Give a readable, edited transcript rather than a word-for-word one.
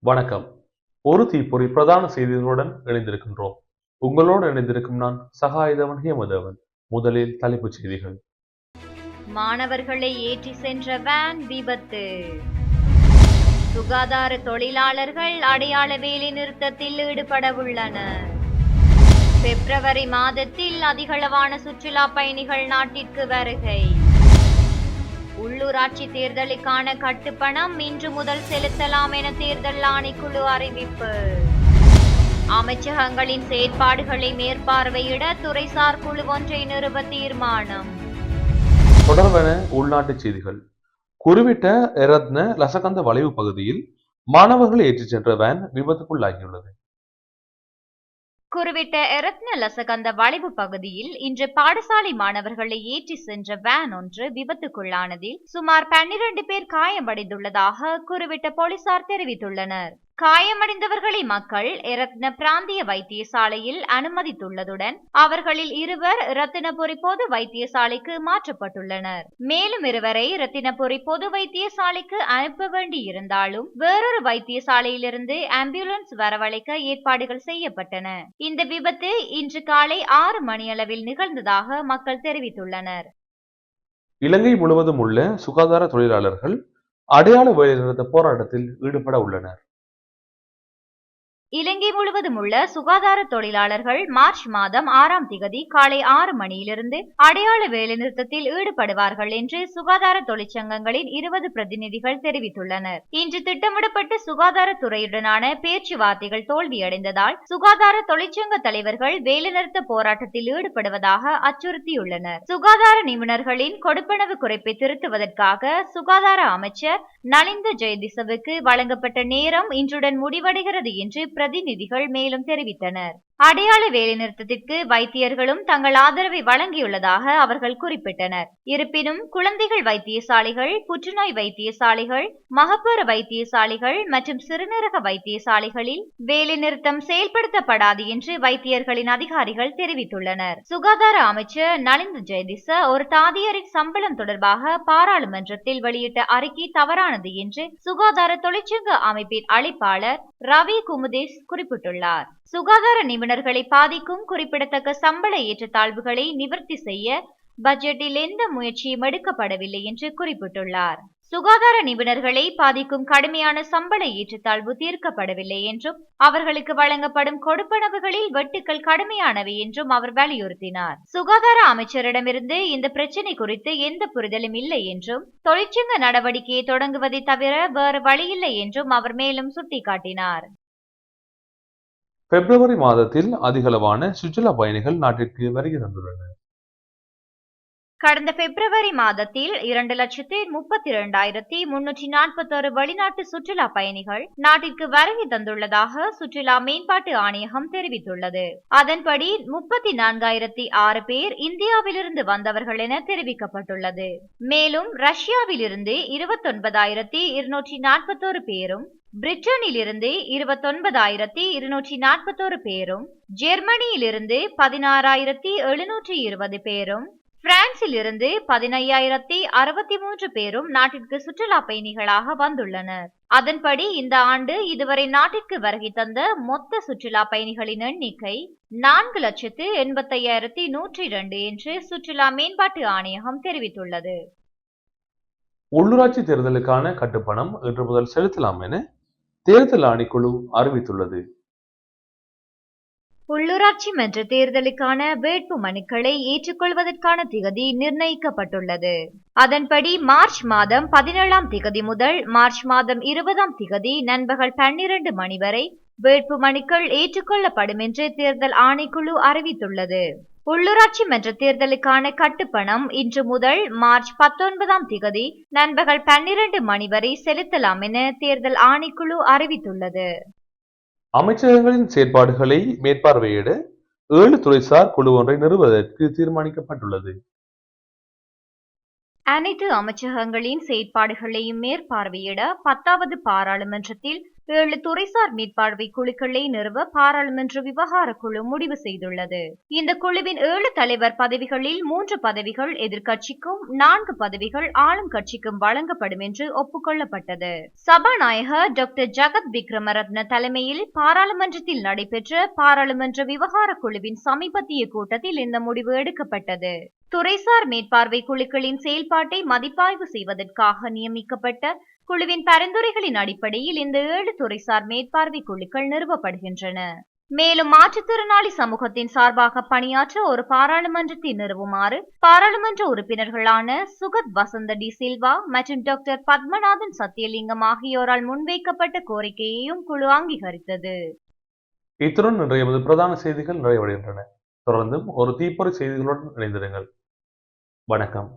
வணக்கம். ஒரு தீப்பொறி பிரதான செய்திகளுடன் இணைந்திருக்கின்றோம். உங்களோடு இணைந்திருக்கும் நான் சகாயதவன் ஹேமதேவன். முதலில் தலைப்புச் செய்திகள். மாணவர்களை ஏற்றி சென்ற வேன் விபத்து. சுகாதார தொழிலாளர்கள் அடையாள வேலை நிறுத்தத்தில் ஈடுபட உள்ளனர். பிப்ரவரி மாதத்தில் அதிகளவான சுற்றுலா பயணிகள் நாட்டிற்கு வருகை. உள்ளூராட்சி தேர்தலுக்கான கட்டுப்பணம் இன்று முதல் செலுத்தலாம் என தேர்தல் ஆணைக்குழு அறிவிப்பு. அமைச்சகங்களின் செயற்பாடுகளை மேற்பார்வையிட துறைசார் குழு ஒன்றை நிறுவ தீர்மானம். தொடர்பான உள்நாட்டுச் செய்திகள். குறிவிட்ட எரத்ன லசகந்த வளைவு பகுதியில் மாணவர்களை ஏற்றிச் சென்ற வேன் விபத்துக்குள்ளாகியுள்ளது. குருவிட்ட எரத்ன லசகந்த வளைவு பகுதியில் இன்று பாடசாலை மாணவர்களை ஏற்றி சென்ற வேன் ஒன்று விபத்துக்குள்ளானதில் சுமார் 12 பேர் காயமடைந்துள்ளதாக குருவிட்ட போலீசார் தெரிவித்துள்ளனர். காயமடைந்தவர்களை மக்கள் எரத்ன பிராந்திய வைத்தியசாலையில் அனுமதித்துள்ளதுடன் அவர்களில் 2 ரத்தினபுரி பொது வைத்தியசாலைக்கு மாற்றப்பட்டுள்ளனர். மேலும் 2 ரத்தினபுரி பொது வைத்தியசாலைக்கு அனுப்ப வேண்டியிருந்தாலும் வேறொரு வைத்தியசாலையிலிருந்து ஆம்புலன்ஸ் வரவழைக்க ஏற்பாடுகள் செய்யப்பட்டன. இந்த விபத்து இன்று காலை 6 மணியளவில் நிகழ்ந்ததாக மக்கள் தெரிவித்துள்ளனர். இலங்கை முழுவதும் உள்ள சுகாதார தொழிலாளர்கள் அடையாள வேலைநிறுத்த போராட்டத்தில் ஈடுபட உள்ளனர். இலங்கை முழுவதும் உள்ள சுகாதார தொழிலாளர்கள் மார்ச் மாதம் 6ஆம் திகதி காலை 6 மணியிலிருந்து அடையாள வேலைநிறுத்தத்தில் ஈடுபடுவார்கள் என்று சுகாதார தொழிற்சங்கங்களின் 20 பிரதிநிதிகள் தெரிவித்துள்ளனர். இன்று திட்டமிடப்பட்ட சுகாதாரத்துறையுடனான பேச்சுவார்த்தைகள் தோல்வியடைந்ததால் சுகாதார தொழிற்சங்க தலைவர்கள் வேலைநிறுத்த போராட்டத்தில் ஈடுபடுவதாக அச்சுறுத்தியுள்ளனர். சுகாதார நிபுணர்களின் கொடுப்பனவு குறைப்பை திருத்துவதற்காக சுகாதார அமைச்சர் நலிந்த ஜெயதிசவுக்கு வழங்கப்பட்ட நேரம் இன்றுடன் முடிவடைகிறது என்று பிரதிநிதிகள் மேலும் தெரிவித்தனர். அடையாள வேலைநிறுத்தத்திற்கு வைத்தியர்களும் தங்கள் ஆதரவை வழங்கியுள்ளதாக அவர்கள் குறிப்பிட்டனர். இருப்பினும் குழந்தைகள் வைத்தியசாலைகள், புற்றுநோய் வைத்தியசாலைகள், மகப்பேறு வைத்தியசாலைகள் மற்றும் சிறுநீரக வைத்தியசாலைகளில் வேலைநிறுத்தம் செயல்படுத்தப்படாது என்று வைத்தியர்களின் அதிகாரிகள் தெரிவித்துள்ளனர். சுகாதார அமைச்சர் நலிந்த ஜெயதிச ஒரு தாதியரின் சம்பளம் தொடர்பாக பாராளுமன்றத்தில் வெளியிட்ட அறிக்கை தவறானது என்று சுகாதார தொழிற்சங்க அமைப்பின் அழைப்பாளர் ரவி குமுதேஸ் குறிப்பிட்டுள்ளார். சுகாதார நிபுணர்களை பாதிக்கும் குறிப்பிடத்தக்க சம்பள ஏற்றத்தாழ்வுகளை நிவர்த்தி செய்ய பட்ஜெட்டில் எந்த முயற்சியும் எடுக்கப்படவில்லை என்று குறிப்பிட்டுள்ளார். சுகாதார நிபுணர்களை பாதிக்கும் கடுமையான சம்பள ஏற்றத்தாழ்வு தீர்க்கப்படவில்லை என்றும் அவர்களுக்கு வழங்கப்படும் கொடுப்பனவுகளில் வெட்டுக்கள் கடுமையானவை என்றும் அவர் வலியுறுத்தினார். சுகாதார அமைச்சரிடமிருந்து இந்த பிரச்சினை குறித்து எந்த புரிதலும் இல்லை என்றும் தொழிற்சங்க நடவடிக்கையை தொடங்குவதை தவிர வேறு வழியில்லை என்றும் அவர் மேலும் சுட்டிக்காட்டினார். பிப்ரவரி மாதத்தில் அதிகளவான சுற்றுலா பயணிகள் நாட்டிற்கு வருகை தந்துள்ளனர். கடந்த பிப்ரவரி மாதத்தில் 2,32,341 வெளிநாட்டு சுற்றுலா பயணிகள் நாட்டிற்கு வருகை தந்துள்ளதாக சுற்றுலா மேம்பாட்டு ஆணையகம் தெரிவித்துள்ளது. அதன்படி 34,006 பேர் இந்தியாவிலிருந்து வந்தவர்கள் என தெரிவிக்கப்பட்டுள்ளது. மேலும் ரஷ்யாவிலிருந்து 29,241 பேரும், பிரிட்டனிலிருந்து 29,241 பேரும், ஜெர்மனியிலிருந்து 16,720 பேரும், பிரான்சில் இருந்து 15,063 பேரும் நாட்டிற்கு சுற்றுலா பயணிகளாக வந்துள்ளனர். அதன்படி இந்த ஆண்டு இதுவரை நாட்டிற்கு வருகை தந்த மொத்த சுற்றுலா பயணிகளின் எண்ணிக்கை 4,85,102 என்று சுற்றுலா மேம்பாட்டு ஆணையகம் தெரிவித்துள்ளது. உள்ளூராட்சி தேர்தலுக்கான கட்டுப்பணம் இன்று முதல் செலுத்தலாம் என தேர்தல் ஆணைக்குழு அறிவித்துள்ளது. உள்ளூராட்சி மன்ற தேர்தலுக்கான வேட்பு மனுக்களை ஏற்றுக்கொள்வதற்கான திகதி நிர்ணயிக்கப்பட்டுள்ளது. அதன்படி மார்ச் மாதம் 17ஆம் திகதி முதல் மார்ச் மாதம் 20ஆம் திகதி நண்பகல் 12 மணி வரை வேட்பு மனுக்கள் ஏற்றுக்கொள்ளப்படும் என்று தேர்தல் ஆணைக்குழு அறிவித்துள்ளது. உள்ளூராட்சி மன்ற தேர்தலுக்கான கட்டுப்பணம் இன்று முதல் மார்ச் 19ஆம் திகதி நண்பகல் 12 மணி வரை செலுத்தலாம் என தேர்தல் ஆணைக்குழு அறிவித்துள்ளது. அமைச்சகங்களின் செயற்பாடுகளை மேற்பார்வையிட 7 துறைசார் குழு ஒன்றை நிறுவுவதற்கு தீர்மானிக்கப்பட்டுள்ளது. அனைத்து அமைச்சகங்களின் செயற்பாடுகளையும் மேற்பார்வையிட 10வது பாராளுமன்றத்தில் 7 துறைசார் மேற்பார்வை குழுக்களை நிறுவ பாராளுமன்ற விவகார குழு முடிவு செய்துள்ளது. இந்த குழுவின் 7 தலைவர் பதவிகளில் 3 பதவிகள் எதிர்க்கட்சிக்கும் 4 பதவிகள் ஆளும் கட்சிக்கும் வழங்கப்படும் என்று ஒப்புக்கொள்ளப்பட்டது. சபாநாயகர் டாக்டர் ஜகத் விக்ரமரத்ன தலைமையில் பாராளுமன்றத்தில் நடைபெற்ற பாராளுமன்ற விவகார குழுவின் சமீபத்திய கூட்டத்தில் இந்த முடிவு எடுக்கப்பட்டது. துறைசார் மேற்பார்வை குழுக்களின் செயல்பாட்டை மதிப்பாய்வு செய்வதற்காக நியமிக்கப்பட்ட குழுவின் பரிந்துரைகளின் அடிப்படையில் இந்த 7 துறைசார் மேற்பார்வை குழுக்கள் நிறுவப்படுகின்றன. மேலும் மாற்றுத்திறனாளி சமூகத்தின் சார்பாக பணியாற்ற ஒரு பாராளுமன்றத்தை நிறுவுமாறு பாராளுமன்ற உறுப்பினர்களான சுகத் வசந்த டி சில்வா மற்றும் டாக்டர் பத்மநாதன் சத்தியலிங்கம் ஆகியோரால் முன்வைக்கப்பட்ட கோரிக்கையையும் குழு அங்கீகரித்தது. இத்துடன் இன்றைய பிரதான செய்திகள் நிறைவடைகின்றன. தொடர்ந்தும் ஒரு தீப்பொறி செய்திகளுடன் இணைந்திருங்கள். வணக்கம்.